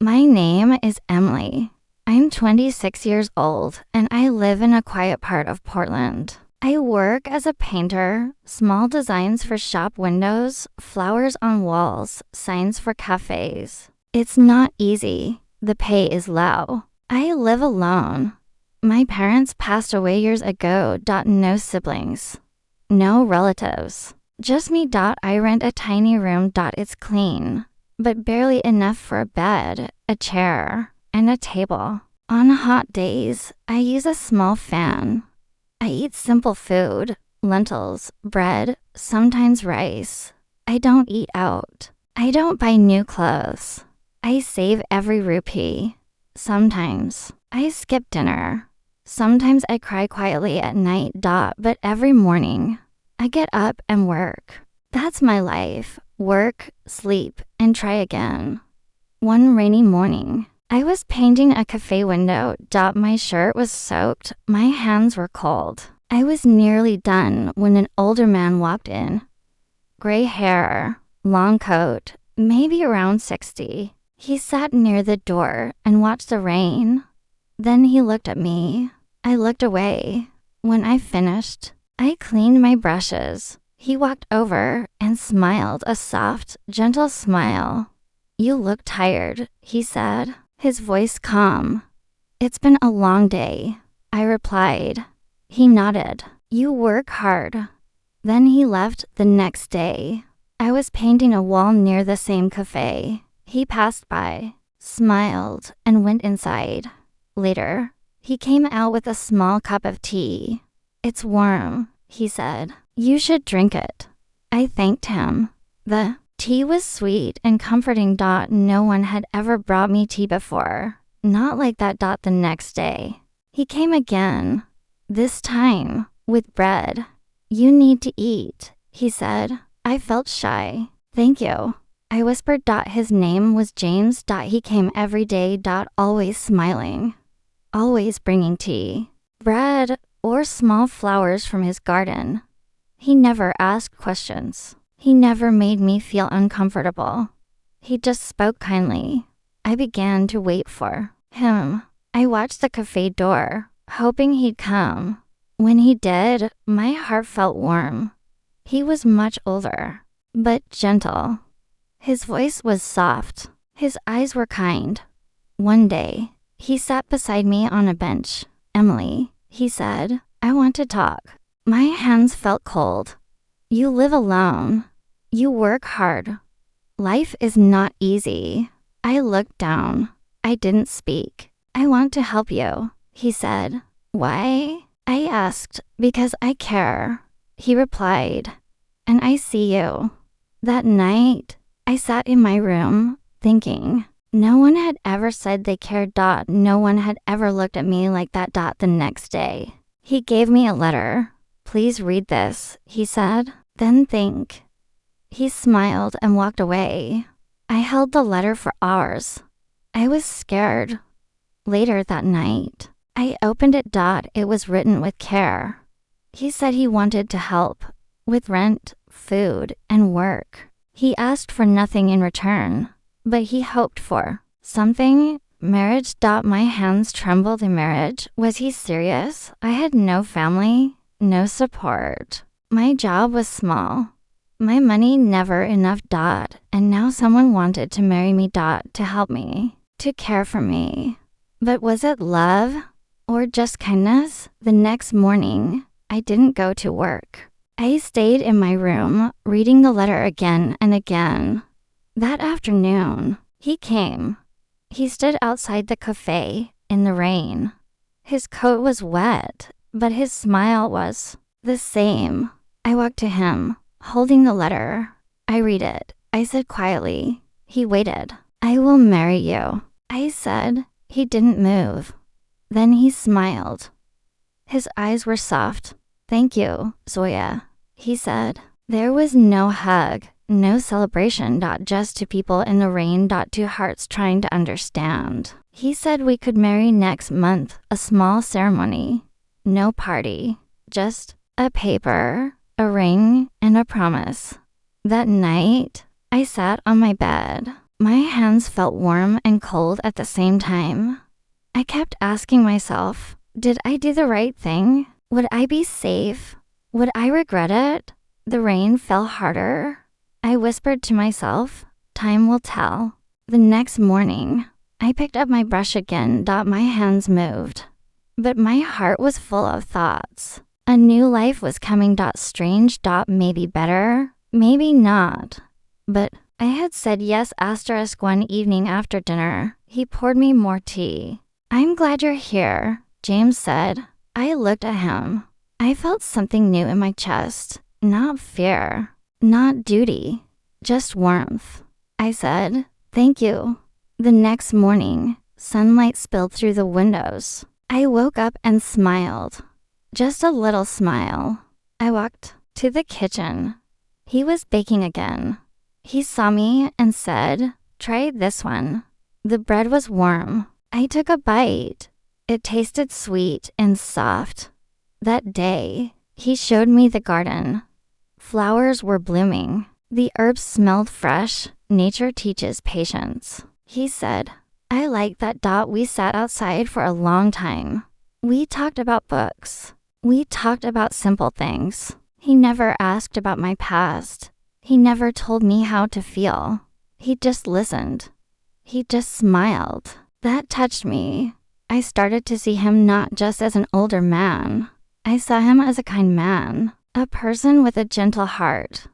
My name is Emily. I'm 26 years old and I live in a quiet part of Portland. I work as a painter, small designs for shop windows, flowers on walls, signs for cafes. It's not easy. The pay is low. I live alone. My parents passed away years ago. No siblings. No relatives. Just me. I rent a tiny room. It's clean, but barely enough for a bed, a chair, and a table. On hot days, I use a small fan. I eat simple food, lentils, bread, sometimes rice. I don't eat out. I don't buy new clothes. I save every rupee. Sometimes I skip dinner. Sometimes I cry quietly at night. But every morning, I get up and work. That's my life. Work, sleep, and try again. One rainy morning, I was painting a cafe window. My shirt was soaked. My hands were cold. I was nearly done when an older man walked in. Gray hair, long coat, maybe around 60. He sat near the door and watched the rain. Then he looked at me. I looked away. When I finished, I cleaned my brushes. He walked over and smiled, a soft, gentle smile. "You look tired," he said, his voice calm. "It's been a long day," I replied. He nodded. "You work hard." Then he left. The next day, I was painting a wall near the same cafe. He passed by, smiled, and went inside. Later, he came out with a small cup of tea. "It's warm," he said. "You should drink it." I thanked him. The tea was sweet and comforting. No one had ever brought me tea before. Not like that. The next day, he came again. This time, with bread. "You need to eat," he said. I felt shy. "Thank you," I whispered. His name was James. He came every day. Always smiling. Always bringing tea, bread, or small flowers from his garden. He never asked questions. He never made me feel uncomfortable. He just spoke kindly. I began to wait for him. I watched the cafe door, hoping he'd come. When he did, my heart felt warm. He was much older, but gentle. His voice was soft. His eyes were kind. One day, he sat beside me on a bench. "Emily," he said, "I want to talk." My hands felt cold. "You live alone. You work hard. Life is not easy." I looked down. I didn't speak. "I want to help you," he said. "Why?" I asked. "Because I care," he replied. "And I see you." That night, I sat in my room, thinking. No one had ever said they cared. No one had ever looked at me like that. The next day, he gave me a letter. "Please read this," he said. "Then think." He smiled and walked away. I held the letter for hours. I was scared. Later that night, I opened it. It was written with care. He said he wanted to help with rent, food, and work. He asked for nothing in return, but he hoped for something. Marriage. My hands trembled. In marriage? Was he serious? I had no family, no support. My job was small. My money never enough. And now someone wanted to marry me. To help me, to care for me. But was it love or just kindness? The next morning, I didn't go to work. I stayed in my room, reading the letter again and again. That afternoon, he came. He stood outside the cafe in the rain. His coat was wet, but his smile was the same. I walked to him, holding the letter. "I read it," I said quietly. He waited. "I will marry you," I said. He didn't move. Then he smiled. His eyes were soft. "Thank you, Zoya," he said. There was no hug, no celebration. Just two people in the rain. Two hearts trying to understand. He said we could marry next month. A small ceremony. No party. Just a paper, a ring, and a promise. That night, I sat on my bed. My hands felt warm and cold at the same time. I kept asking myself, did I do the right thing? Would I be safe? Would I regret it? The rain fell harder. I whispered to myself, time will tell. The next morning, I picked up my brush again. My hands moved. But my heart was full of thoughts. A new life was coming. Strange. Maybe better. Maybe not. But I had said yes. One evening after dinner, he poured me more tea. I'm glad you're here, James said. I looked at him. I felt something new in my chest. Not fear. Not duty. Just warmth. I said, thank you. The next morning, sunlight spilled through the windows. I woke up and smiled. Just a little smile. I walked to the kitchen. He was baking again. He saw me and said, try this one. The bread was warm. I took a bite. It tasted sweet and soft. That day, he showed me the garden. Flowers were blooming. The herbs smelled fresh. Nature teaches patience. He said, I like that. We sat outside for a long time. We talked about books. We talked about simple things. He never asked about my past. He never told me how to feel. He just listened. He just smiled. That touched me. I started to see him not just as an older man. I saw him as a kind man, a person with a gentle heart,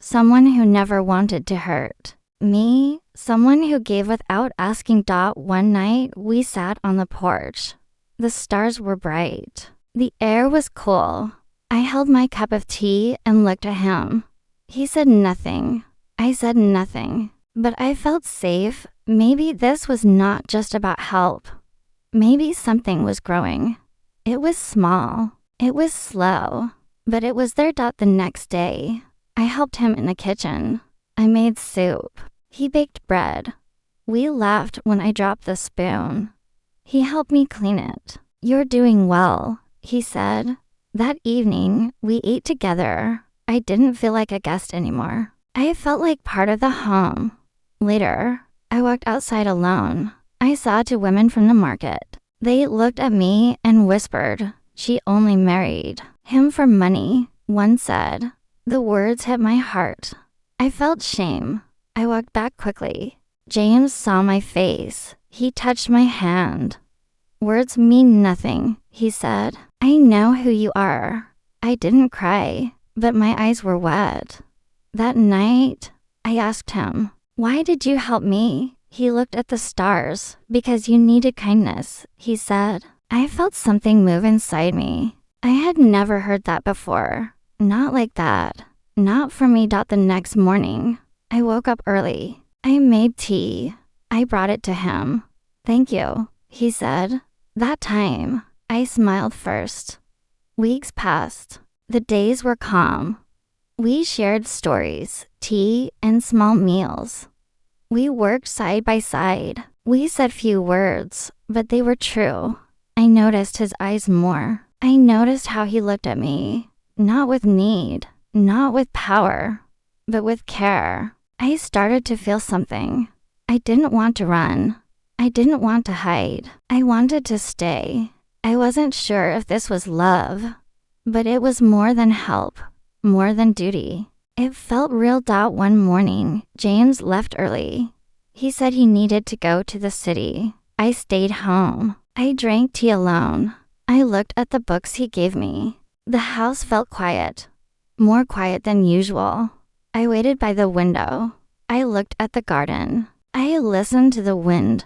someone who never wanted to hurt me, someone who gave without asking. One night, we sat on the porch. The stars were bright. The air was cool. I held my cup of tea and looked at him. He said nothing. I said nothing. But I felt safe. Maybe this was not just about help. Maybe something was growing. It was small. It was slow. But it was there. The next day, I helped him in the kitchen. I made soup. He baked bread. We laughed when I dropped the spoon. He helped me clean it. You're doing well, he said. That evening, we ate together. I didn't feel like a guest anymore. I felt like part of the home. Later, I walked outside alone. I saw two women from the market. They looked at me and whispered, she only married him for money, one said. The words hit my heart. I felt shame. I walked back quickly. James saw my face. He touched my hand. Words mean nothing, he said. I know who you are. I didn't cry, but my eyes were wet. That night, I asked him, why did you help me? He looked at the stars. Because you needed kindness, he said. I felt something move inside me. I had never heard that before. Not like that. Not from me. The next morning, I woke up early. I made tea. I brought it to him. Thank you, he said. That time, I smiled first. Weeks passed. The days were calm. We shared stories, tea, and small meals. We worked side by side. We said few words, but they were true. I noticed his eyes more. I noticed how he looked at me. Not with need, not with power, but with care. I started to feel something. I didn't want to run. I didn't want to hide. I wanted to stay. I wasn't sure if this was love, but it was more than help, more than duty. It felt real. One morning, James left early. He said he needed to go to the city. I stayed home. I drank tea alone. I looked at the books he gave me. The house felt quiet, more quiet than usual. I waited by the window. I looked at the garden. I listened to the wind.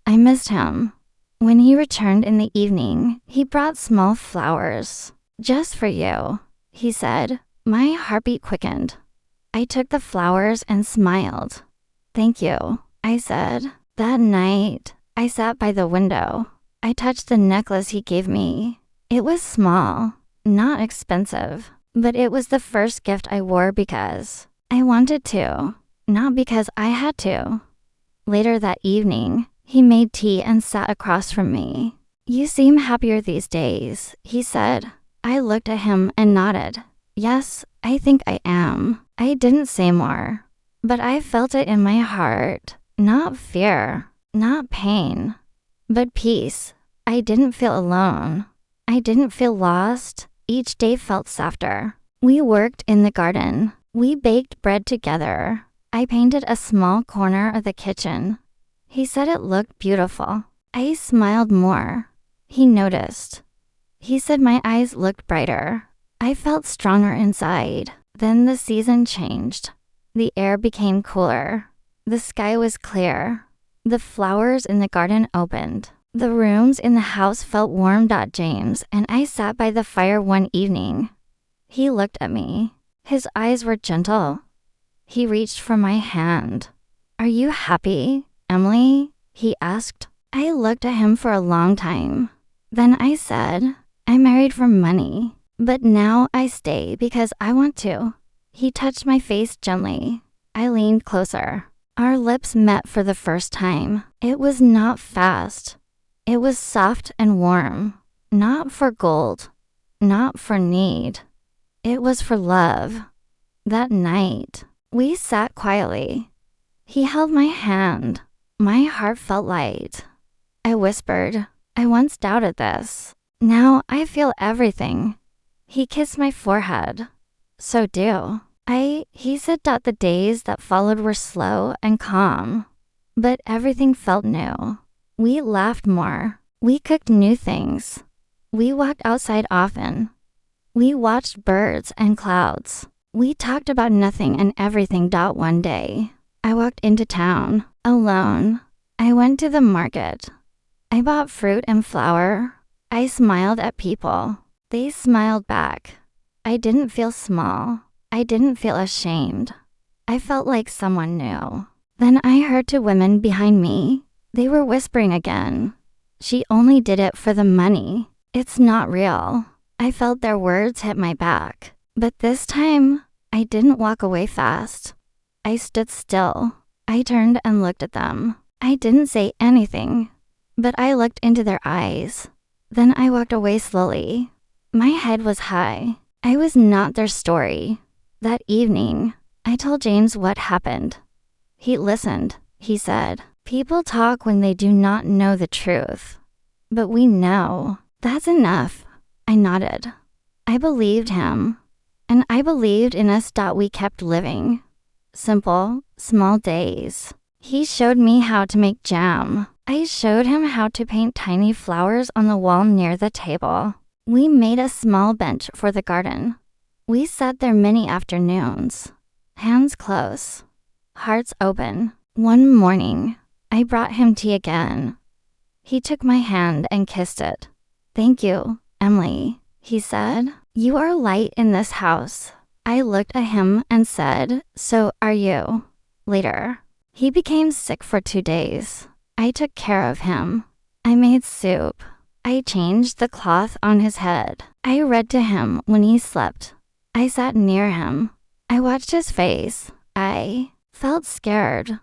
I missed him. When he returned in the evening, he brought small flowers. Just for you, he said. My heartbeat quickened. I took the flowers and smiled. Thank you, I said. That night, I sat by the window. I touched the necklace he gave me. It was small, not expensive, but it was the first gift I wore because I wanted to, not because I had to. Later that evening, he made tea and sat across from me. You seem happier these days, he said. I looked at him and nodded. Yes, I think I am. I didn't say more, but I felt it in my heart. Not fear, not pain, but peace. I didn't feel alone. I didn't feel lost. Each day felt softer. We worked in the garden. We baked bread together. I painted a small corner of the kitchen. He said it looked beautiful. I smiled more. He noticed. He said my eyes looked brighter. I felt stronger inside. Then the season changed. The air became cooler. The sky was clear. The flowers in the garden opened. The rooms in the house felt warm. James and I sat by the fire one evening. He looked at me. His eyes were gentle. He reached for my hand. "Are you happy, Emily?" he asked. I looked at him for a long time. Then I said, "I married for money, but now I stay because I want to." He touched my face gently. I leaned closer. Our lips met for the first time. It was not fast. It was soft and warm. Not for gold. Not for need. It was for love. That night, we sat quietly. He held my hand. My heart felt light. I whispered, "I once doubted this. Now I feel everything." He kissed my forehead. "So do." He said that the days that followed were slow and calm, but everything felt new. We laughed more. We cooked new things. We walked outside often. We watched birds and clouds. We talked about nothing and everything. One day, I walked into town, alone. I went to the market. I bought fruit and flour. I smiled at people. They smiled back. I didn't feel small. I didn't feel ashamed. I felt like someone knew. Then I heard two women behind me. They were whispering again. "She only did it for the money. It's not real." I felt their words hit my back. But this time, I didn't walk away fast. I stood still. I turned and looked at them. I didn't say anything, but I looked into their eyes. Then I walked away slowly. My head was high. I was not their story. That evening, I told James what happened. He listened. He said, "People talk when they do not know the truth. But we know. That's enough." I nodded. I believed him. And I believed in us. We kept living. Simple, small days. He showed me how to make jam. I showed him how to paint tiny flowers on the wall near the table. We made a small bench for the garden. We sat there many afternoons, hands close, hearts open. One morning, I brought him tea again. He took my hand and kissed it. "Thank you, Emily," he said. "You are light in this house." I looked at him and said, "So are you." Later, he became sick for 2 days. I took care of him. I made soup. I changed the cloth on his head. I read to him when he slept. I sat near him. I watched his face. I felt scared,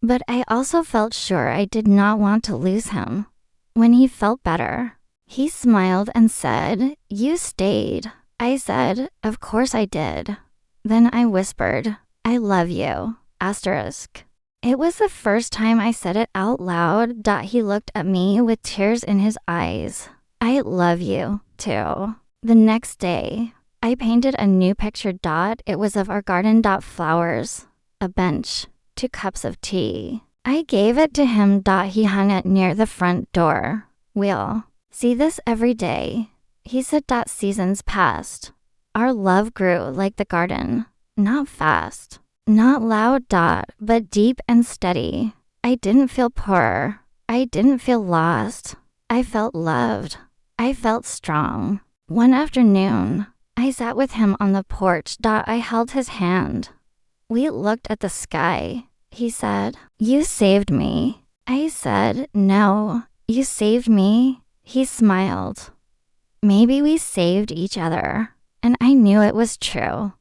but I also felt sure I did not want to lose him. When he felt better, he smiled and said, "You stayed." I said, "Of course I did." Then I whispered, "I love you." Asterisk. It was the first time I said it out loud. He looked at me with tears in his eyes. "I love you, too." The next day, I painted a new picture. It was of our garden. Flowers, a bench, 2 cups of tea. I gave it to him. He hung it near the front door. "We'll see this every day," he said. Seasons passed. Our love grew like the garden, not fast, not loud. But deep and steady. I didn't feel poor. I didn't feel lost. I felt loved. I felt strong. One afternoon, I sat with him on the porch. I held his hand. We looked at the sky. He said, "You saved me." I said, "No, you saved me." He smiled. Maybe we saved each other, and I knew it was true.